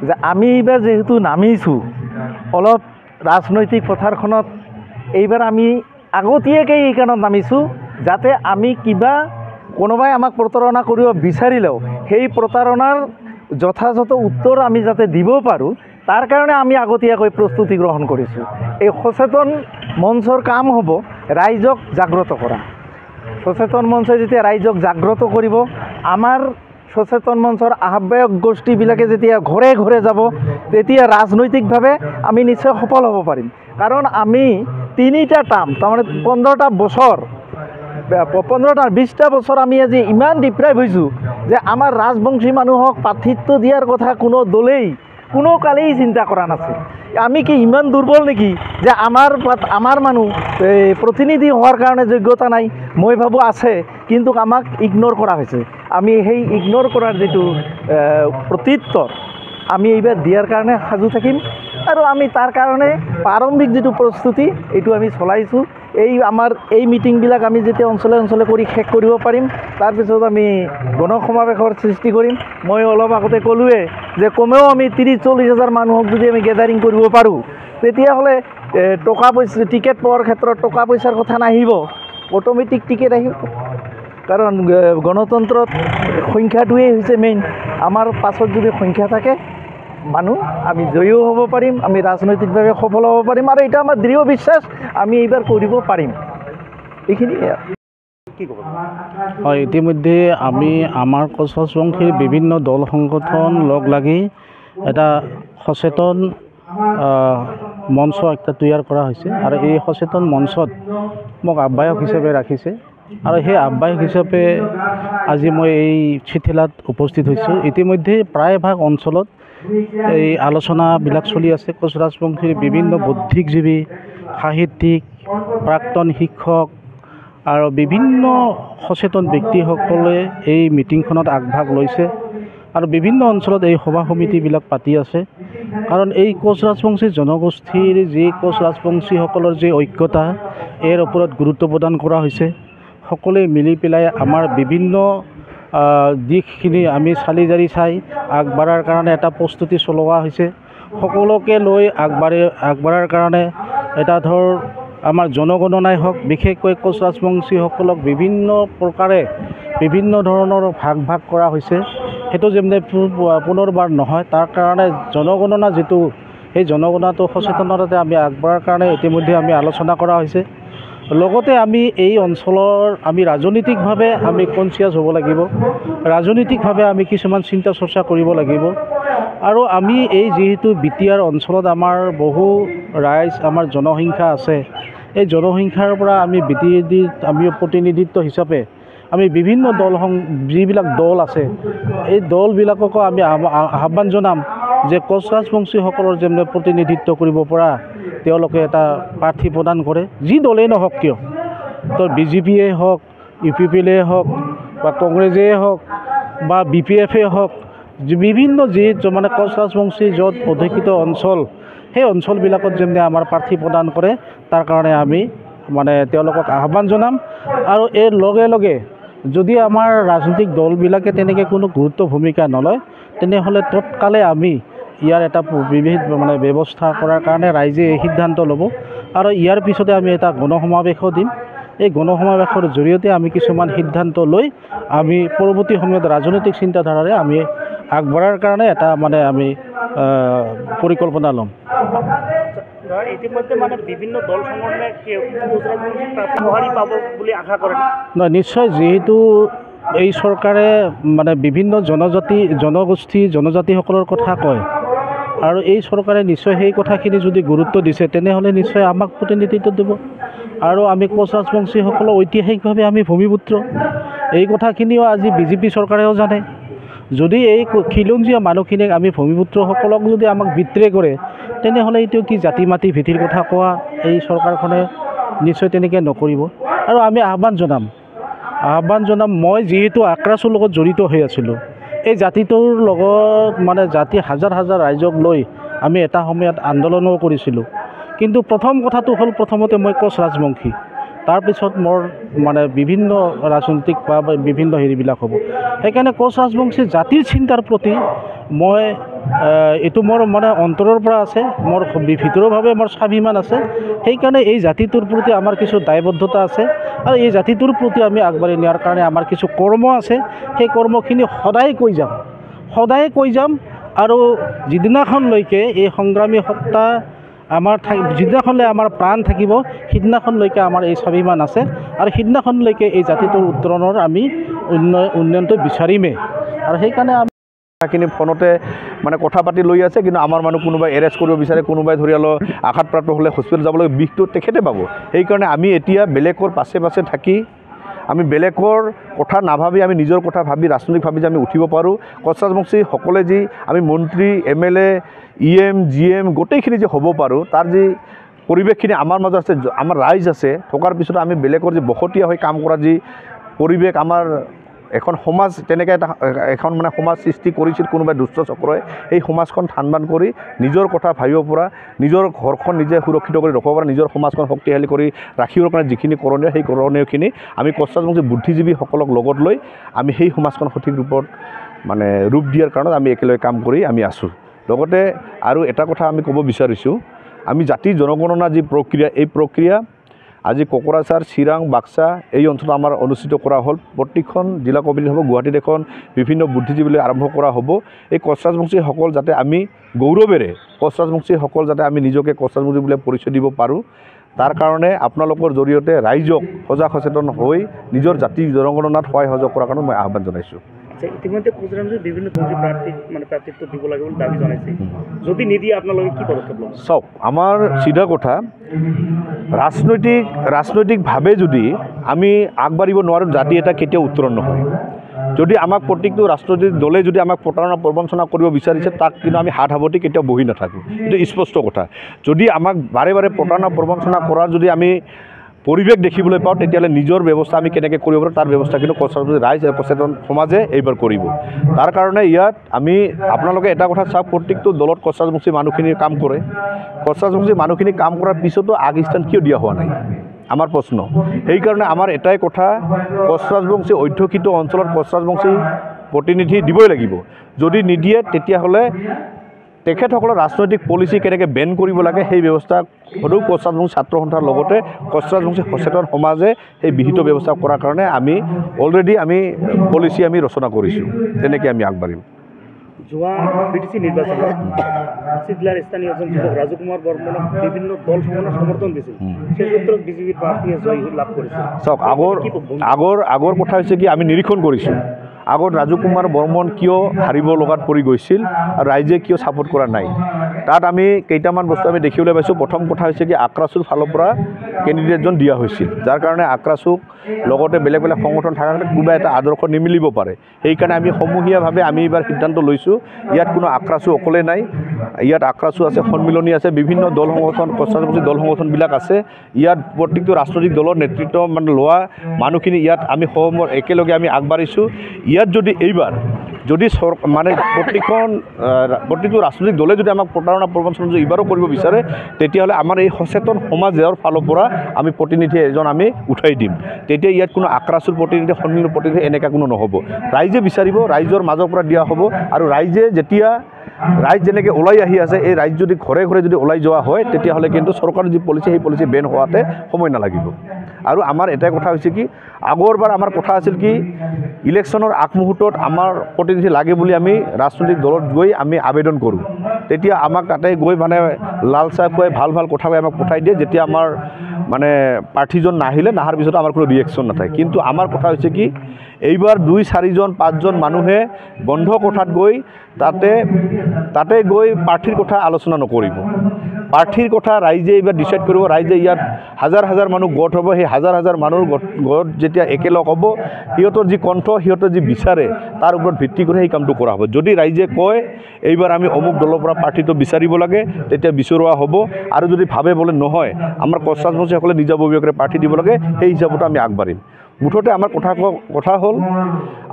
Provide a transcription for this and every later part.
যে আমি এইবাৰ যেহেতু নামিছোঁ অলপ ৰাজনৈতিক পথাৰখনত, এইবাৰ আমি আগতীয়াকৈ এই কাৰণত নামিছোঁ যাতে আমি কিবা কোনোবাই আমাক প্ৰতাৰণা কৰিব বিচাৰিলেও সেই প্ৰতাৰণাৰ যথাযথ উত্তৰ আমি যাতে দিব পাৰোঁ, তাৰ কাৰণে আমি আগতীয়াকৈ প্ৰস্তুতি গ্ৰহণ কৰিছোঁ। এই সচেতন মঞ্চৰ কাম হ'ব ৰাইজক জাগ্ৰত কৰা। সচেতন মঞ্চই যেতিয়া ৰাইজক জাগ্ৰত কৰিব, আমাৰ সচেতন মঞ্চৰ আহ্বায়ক গোষ্ঠীবিলাকে যেতিয়া ঘৰে ঘৰে যাব, তেতিয়া ৰাজনৈতিকভাৱে আমি নিশ্চয় সফল হ'ব পাৰিম। কাৰণ আমি 3টা টাৰ্ম, তাৰমানে 15টা বছৰ, 20টা বছৰ আমি আজি ইমান ডিপ্ৰাইভ হৈছোঁ যে আমাৰ ৰাজবংশী মানুহক প্ৰাৰ্থিত্ব দিয়াৰ কথা কোনো দলেই কোনো কালেই চিন্তা কৰা নাছিল। আমি কি ইমান দুৰ্বল নেকি যে আমাৰ মানুহ প্ৰতিনিধি হোৱাৰ কাৰণে যোগ্যতা নাই? মই ভাবোঁ আছে, কিন্তু আমাক ইগন'ৰ কৰা হৈছে। আমি সেই ইগন'ৰ কৰাৰ যিটো প্ৰত্যুত্তৰ আমি এইবাৰ দিয়াৰ কাৰণে সাজু থাকিম, আৰু আমি তাৰ কাৰণে প্ৰাৰম্ভিক যিটো প্ৰস্তুতি এইটো আমি চলাইছোঁ। আমাৰ এই মিটিংবিলাক আমি যেতিয়া অঞ্চলে অঞ্চলে কৰি শেষ কৰিব পাৰিম, তাৰপিছত আমি গণসমাৱেশৰ সৃষ্টি কৰিম। মই অলপ আগতে ক'লোৱে যে কমেও আমি 30-40 হাজাৰ মানুহক যদি আমি গেডাৰিং কৰিব পাৰোঁ, তেতিয়াহ'লে টকা পইচা টিকেট পোৱাৰ ক্ষেত্ৰত টকা পইচাৰ কথা নাহিব, অট'মেটিক টিকেট আহিব। কাৰণ গণতন্ত্ৰত সংখ্যাটোৱেই হৈছে মেইন। আমাৰ পাছত যদি সংখ্যা থাকে মানুহ, আমি জয়ীও হ'ব পাৰিম, আমি ৰাজনৈতিকভাৱে সফল হ'ব পাৰিম, আৰু এটা আমাৰ দৃঢ় বিশ্বাস আমি এইবাৰ কৰিব পাৰিম। এইখিনিয়ে কি ক'ব? হয়, ইতিমধ্যে আমি আমাৰ কোচ ৰাজবংশীৰ বিভিন্ন দল সংগঠন লগ লাগি এটা সচেতন মঞ্চ একটা তৈয়াৰ কৰা হৈছে, আৰু এই সচেতন মঞ্চত মোক আহ্বায়ক হিচাপে ৰাখিছে, আৰু সেই আহ্বায়ক হিচাপে আজি মই এই চিঠিলাত উপস্থিত হৈছোঁ। ইতিমধ্যে প্ৰায়ভাগ অঞ্চলত এই আলোচনাবিলাক চলি আছে। কোচ ৰাজবংশীৰ বিভিন্ন বৌদ্ধিকজীৱী, সাহিত্যিক, প্ৰাক্তন শিক্ষক আৰু বিভিন্ন সচেতন ব্যক্তিসকলে এই মিটিংখনত আগভাগ লৈছে, আৰু বিভিন্ন অঞ্চলত এই সভা সমিতিবিলাক পাতি আছে। কাৰণ এই কোচ ৰাজবংশী জনগোষ্ঠীৰ যি কোচ ৰাজবংশীসকলৰ যি ঐক্যতা, ইয়াৰ ওপৰত গুৰুত্ব প্ৰদান কৰা হৈছে। সকলোৱে মিলি পেলাই আমাৰ বিভিন্ন দিশখিনি আমি চালি জাৰি চাই আগবাঢ়াৰ কাৰণে এটা প্ৰস্তুতি চলোৱা হৈছে। সকলোকে লৈ আগবাঢ়াৰ কাৰণে এটা আমাৰ জনগণনাই হওক, বিশেষকৈ কোচ ৰাজবংশীসকলক বিভিন্ন প্ৰকাৰে বিভিন্ন ধৰণৰ ভাগ কৰা হৈছে। সেইটো যেনে পুনৰবাৰ নহয়, তাৰ কাৰণে জনগণনা যিটো, সেই জনগণনাটো সচেতনতাতে আমি আগবঢ়াৰ কাৰণে ইতিমধ্যে আমি আলোচনা কৰা হৈছে। লগতে আমি এই অঞ্চলৰ আমি ৰাজনৈতিকভাৱে আমি কনচিয়াছ হ'ব লাগিব, ৰাজনৈতিকভাৱে আমি কিছুমান চিন্তা চৰ্চা কৰিব লাগিব। আৰু আমি এই যিহেতু বিটিআৰ অঞ্চলত আমাৰ বহু ৰাইজ, আমাৰ জনসংখ্যা আছে, এই জনসংখ্যাৰ পৰা আমি আমি প্ৰতিনিধিত্ব হিচাপে আমি বিভিন্ন যিবিলাক দল আছে, এই দলবিলাককো আমি আহ্বান জনাম যে কোচ ৰাজবংশীসকলৰ যেনে প্ৰতিনিধিত্ব কৰিব পৰা তেওঁলোকে এটা প্ৰাৰ্থী প্ৰদান কৰে, যি দলেই নহওক কিয়। তো BJPয়ে হওক, UPPলে হওক, বা কংগ্ৰেছেই হওক, বা BPFয়ে হওক, বিভিন্ন মানে কোচ ৰাজবংশী য'ত অধিকৃত অঞ্চল, সেই অঞ্চলবিলাকত যেনে আমাৰ প্ৰাৰ্থী প্ৰদান কৰে, তাৰ কাৰণে আমি মানে তেওঁলোকক আহ্বান জনাম। আৰু এই লগে লগে যদি আমাৰ ৰাজনৈতিক দলবিলাকে তেনেকৈ কোনো গুৰুত্ব ভূমিকা নলয়, তেনেহ'লে তৎকালে আমি ইয়াৰ এটা মানে ব্যৱস্থা কৰাৰ কাৰণে ৰাইজে এই সিদ্ধান্ত ল'ব, আৰু ইয়াৰ পিছতে আমি এটা গণসমাৱেশো দিম। এই গণসমাৱেশৰ জৰিয়তে আমি কিছুমান সিদ্ধান্ত লৈ আমি পৰৱৰ্তী সময়ত ৰাজনৈতিক চিন্তাধাৰাৰে আমি আগবঢ়াৰ কাৰণে এটা মানে আমি পৰিকল্পনা ল'ম। ইতিমধ্যে মানে বিভিন্ন দল সংগঠনে সঁহাৰি পাব বুলি আশা কৰে? নহয়, নিশ্চয়। যিহেতু এই চৰকাৰে মানে বিভিন্ন জনজাতিসকলৰ কথা কয়, আৰু এই চৰকাৰে নিশ্চয় সেই কথাখিনি যদি গুৰুত্ব দিছে, তেনেহ'লে নিশ্চয় আমাক প্ৰতিনিধিত্ব দিব। আৰু আমি কোচ ৰাজবংশীসকলৰ ঐতিহাসিকভাৱে আমি ভূমিপুত্ৰ, এই কথাখিনিও আজি BJP চৰকাৰেও জানে। যদি এই খিলঞ্জীয়া মানুহখিনিক আমি ভূমিপুত্ৰসকলক যদি আমাক বিত্ৰে কৰে, তেনেহ'লে এইটো কি জাতি মাটি ভেটিৰ কথা কোৱা এই চৰকাৰখনে নিশ্চয় তেনেকৈ নকৰিব। আৰু আমি আহ্বান জনাম, মই যিহেতু আক্ৰাছৰ লগত জড়িত হৈ আছিলোঁ, এই জাতিটোৰ লগত মানে হাজাৰ হাজাৰ ৰাইজক লৈ আমি এটা সময়ত আন্দোলনো কৰিছিলোঁ। কিন্তু প্ৰথম কথাটো হ'ল, প্ৰথমতে মই কোচ ৰাজবংশী, তাৰপিছত মোৰ মানে বিভিন্ন ৰাজনৈতিক বা বিভিন্ন হেৰিবিলাক হ'ব। সেইকাৰণে কোচ ৰাজবংশী জাতিৰ চিন্তাৰ প্ৰতি মই এইটো মোৰ মানে অন্তৰৰ পৰা আছে, মোৰ ভিতৰুৱাভাৱে মোৰ স্বাভিমান আছে। সেইকাৰণে এই জাতিটোৰ প্ৰতি আমাৰ কিছু দায়বদ্ধতা আছে আৰু এই জাতিটোৰ প্ৰতি আমি আগবাঢ়ি নিয়াৰ কাৰণে আমাৰ কিছু কৰ্ম আছে। সেই কৰ্মখিনি সদায় কৈ যাম আৰু যিদিনাখনলৈকে এই সংগ্ৰামী সত্তা আমাৰ যিদিনাখনলৈ আমাৰ প্ৰাণ থাকিব সিদিনাখনলৈকে আমাৰ এই স্বাভিমান আছে আৰু সিদিনাখনলৈকে এই জাতিটোৰ উত্তৰণৰ আমি উন্নয়নটো বিচাৰিমেই। আৰু সেইকাৰণে আমি খিনি ফোনতে মানে কথা পাতি লৈ আছে, কিন্তু আমাৰ মানুহ কোনোবাই এৰেষ্ট কৰিব বিচাৰে, কোনোবাই ধৰি লওক আঘাতপ্ৰাপ্ত হ'লে হস্পিটেল যাবলৈ বিষটো তেখেতে পাব। সেইকাৰণে আমি এতিয়া বেলেগৰ পাছে পাছে থাকি আমি বেলেগৰ কথা নাভাবি আমি নিজৰ কথা ভাবি ৰাজনৈতিক ভাবি যে আমি উঠিব পাৰোঁ। কোচ ৰাজবংশী সকলে যি আমি মন্ত্ৰী MLA EM GM গোটেইখিনি যে হ'ব পাৰোঁ, তাৰ যি পৰিৱেশখিনি আমাৰ মাজত আছে, আমাৰ ৰাইজ আছে, থকাৰ পিছত আমি বেলেগৰ যি বহতীয়া হৈ কাম কৰা যি পৰিৱেশ আমাৰ এখন সমাজ তেনেকৈ এখন মানে সমাজ সৃষ্টি কৰিছিল কোনোবাই দুষ্ট চক্ৰই, এই সমাজখন ঠান বান কৰি নিজৰ কথা ভাবিব পৰা, নিজৰ ঘৰখন নিজে সুৰক্ষিত কৰি ৰখাব পৰা, নিজৰ সমাজখন শক্তিশালী কৰি ৰাখিবৰ কাৰণে যিখিনি কৰণীয় সেই কৰণীয়খিনি আমি কোচ ৰাজবংশী বুদ্ধিজীৱীসকলক লগত লৈ আমি সেই সমাজখন সঠিক ৰূপত মানে ৰূপ দিয়াৰ কাৰণত আমি একেলগে কাম কৰি আমি আছোঁ। লগতে আৰু এটা কথা আমি ক'ব বিচাৰিছোঁ, আমি জাতি জনগণনা যি প্ৰক্ৰিয়া, এই প্ৰক্ৰিয়া আজি কোকৰাঝাৰ, চিৰাং, বাক্সা এই অঞ্চলত আমাৰ অনুষ্ঠিত কৰা হ'ল। প্ৰত্যেকখন জিলা কমিটিত হ'ব, গুৱাহাটীত এখন বিভিন্ন বুদ্ধিজীৱীলৈ আৰম্ভ কৰা হ'ব। এই কোচ ৰাজবংশীসকল যাতে আমি গৌৰৱেৰে কোচ ৰাজবংশীসকল যাতে আমি নিজকে কোচ ৰাজবংশী বুলি পৰিচয় দিব পাৰোঁ, তাৰ কাৰণে আপোনালোকৰ জৰিয়তে ৰাইজক সজাগ সচেতন হৈ নিজৰ জাতি জনগণনাত সহায় সহযোগ কৰাৰ কাৰণে মই আহ্বান জনাইছোঁ। ইতিমধ্যে কোচ ৰাজবংশী বিভিন্ন প্ৰাৰ্থিত্ব দিব লাগে বুলি দাবী জনাইছে, যদি নিদিয়ে আপোনালোকে কি পদক্ষেপ ল'ব? চাওক, আমাৰ চিধা কথা, ৰাজনৈতিকভাৱে যদি আমি আগবাঢ়িব নোৱাৰোঁ, জাতি এটা কেতিয়াও উত্তৰণ নহয়। যদি আমাক প্ৰত্যেকটো ৰাজনৈতিক দলে যদি আমাক প্ৰতাৰণা প্ৰবঞ্চনা কৰিব বিচাৰিছে, তাক কিন্তু আমি হাত সাৱটি কেতিয়াও বহি নাথাকোঁ। এইটো স্পষ্ট কথা। যদি আমাক বাৰে বাৰে প্ৰতাৰণা প্ৰবঞ্চনা কৰাৰ যদি আমি পৰিৱেশ দেখিবলৈ পাওঁ, তেতিয়াহ'লে নিজৰ ব্যৱস্থা আমি কেনেকৈ কৰিব পাৰোঁ তাৰ ব্যৱস্থা কিন্তু কোচ ৰাজবংশী ৰাইজ সচেতন সমাজে এইবাৰ কৰিব। তাৰ কাৰণে ইয়াত আমি আপোনালোকে এটা কথা চাওক, প্ৰত্যেকটো দলত কোচ ৰাজবংশী মানুহখিনি কাম কৰে। কোচ ৰাজবংশী মানুহখিনি কাম কৰাৰ পিছতো আগস্থান কিয় দিয়া হোৱা নাই আমাৰ প্ৰশ্ন। সেইকাৰণে আমাৰ এটাই কথা, কোচ ৰাজবংশী অধ্যুষিত অঞ্চলত কোচ ৰাজবংশী প্ৰতিনিধি দিবই লাগিব। যদি নিদিয়ে তেতিয়াহ'লে তেখেতসকলৰ ৰাজনৈতিক পলিচি কেনেকৈ বেন কৰিব লাগে সেই ব্যৱস্থা সদৌ কোচ ৰাজবংশী ছাত্ৰ সন্থাৰ লগতে কোচ ৰাজবংশী সচেতন সমাজে সেই বিহিত ব্যৱস্থা কৰাৰ কাৰণে আমি অলৰেডি পলিচি আমি ৰচনা কৰিছোঁ। তেনেকৈ আমি আগবাঢ়িম। যোৱা BTC নিৰ্বাচনত চিডলাৰ স্থানীয় এজন যুৱক ৰাজু কুমাৰ বৰ্মনক বিভিন্ন দলসমূহে সমৰ্থন দিছিল, সেই ক্ষেত্ৰত বিজেপিৰ প্ৰাৰ্থীয়ে জয় লাভ কৰিছিল। চাওক, আগৰ কথা হৈছে কি, আমি নিৰীক্ষণ কৰিছোঁ আগত ৰাজু কুমাৰ বৰ্মন কিয় হাৰিব লগাত পৰি গৈছিল আৰু ৰাইজে কিয় ছাপোৰ্ট কৰা নাই। তাত আমি কেইটামান বস্তু আমি দেখিবলৈ পাইছোঁ। প্ৰথম কথা হৈছে কি, আক্ৰাছুৰ ফালৰ পৰা কেণ্ডিডেটজন দিয়া হৈছিল, যাৰ কাৰণে আক্ৰাছুক লগতে বেলেগ বেলেগ সংগঠন থকাৰ কাৰণে কোনোবা এটা আদৰ্শ নিমিলিব পাৰে। সেইকাৰণে আমি সমূহীয়াভাৱে আমি এইবাৰ সিদ্ধান্ত লৈছোঁ, ইয়াত কোনো আক্ৰাছু অকলে নাই, ইয়াত আক্ৰাছু আছে, সন্মিলনী আছে, বিভিন্ন দল সংগঠন, কোচ ৰাজবংশী দল সংগঠনবিলাক আছে। ইয়াত প্ৰত্যেকটো ৰাজনৈতিক দলৰ নেতৃত্ব মানে লোৱা মানুহখিনি ইয়াত আমি একেলগে আমি আগবাঢ়িছোঁ। ইয়াত যদি এইবাৰ যদি মানে প্ৰতিটো ৰাজনৈতিক দলে যদি আমাক প্ৰতাৰণা প্ৰবঞ্চনা যদি এইবাৰো কৰিব বিচাৰে, তেতিয়াহ'লে আমাৰ এই সচেতন সমাজৰ ফালৰ পৰা আমি প্ৰতিনিধি এজন আমি উঠাই দিম। তেতিয়া ইয়াত কোনো আক্ৰাছুৰ প্ৰতিনিধি, সন্মিলনৰ প্ৰতিনিধি এনেকুৱা কোনো নহ'ব। ৰাইজে বিচাৰিব, ৰাইজৰ মাজৰ পৰা দিয়া হ'ব। আৰু ৰাইজে যেতিয়া ৰাইজ যেনেকৈ ওলাই আহি আছে, এই ৰাইজ যদি ঘৰে ঘৰে যদি ওলাই যোৱা হয়, তেতিয়াহ'লে কিন্তু চৰকাৰৰ যি পলিচি সেই পলিচি বেন হোৱাতে সময় নালাগিব। আৰু আমাৰ এটাই কথা হৈছে কি, আগৰবাৰ আমাৰ কথা আছিল কি, ইলেকশ্যনৰ আগমুহূৰ্তত আমাৰ প্ৰতিনিধি লাগে বুলি আমি ৰাজনৈতিক দলত গৈ আমি আবেদন কৰোঁ। তেতিয়া আমাক তাতে গৈ মানে লাল চাহ খুৱাই ভাল ভাল কথা কৈ আমাক পঠাই দিয়ে। যেতিয়া আমাৰ মানে প্ৰাৰ্থীজন নাহাৰ পিছত আমাৰ কোনো ৰিয়েকশ্যন নাথাকে। কিন্তু আমাৰ কথা হৈছে কি, এইবাৰ 2-4জন 5জন মানুহে বন্ধ কোঠাত গৈ তাতে গৈ প্ৰাৰ্থীৰ কথা আলোচনা নকৰিব। প্ৰাৰ্থীৰ কথা ৰাইজে এইবাৰ ডিচাইড কৰিব। ৰাইজে ইয়াত হাজাৰ হাজাৰ মানুহ গোট হ'ব। সেই হাজাৰ হাজাৰ মানুহৰ গোট যেতিয়া একেলগ হ'ব, সিহঁতৰ যি কণ্ঠ, সিহঁতৰ যি বিচাৰে, তাৰ ওপৰত ভিত্তি কৰি সেই কামটো কৰা হ'ব। যদি ৰাইজে কয় এইবাৰ আমি অমুক দলৰ পৰা প্ৰাৰ্থীটো বিচাৰিব লাগে, তেতিয়া বিচৰোৱা হ'ব। আৰু যদি ভাবে বোলে নহয়, আমাৰ কোচ ৰাজবংশীসকলে নিজাববীয়াকৈ প্ৰাৰ্থী দিব লাগে, সেই হিচাপতো আমি আগবাঢ়িম। মুঠতে আমাৰ কথা হ'ল,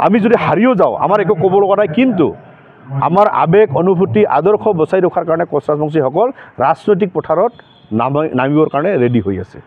আমি যদি হাৰিও যাওঁ আমাৰ একো ক'ব লগা নাই, কিন্তু আমাৰ আৱেগ, অনুভূতি, আদৰ্শ বচাই ৰখাৰ কাৰণে কোচ ৰাজবংশীসকল ৰাজনৈতিক পথাৰত নামিবৰ কাৰণে ৰেডি হৈ আছে।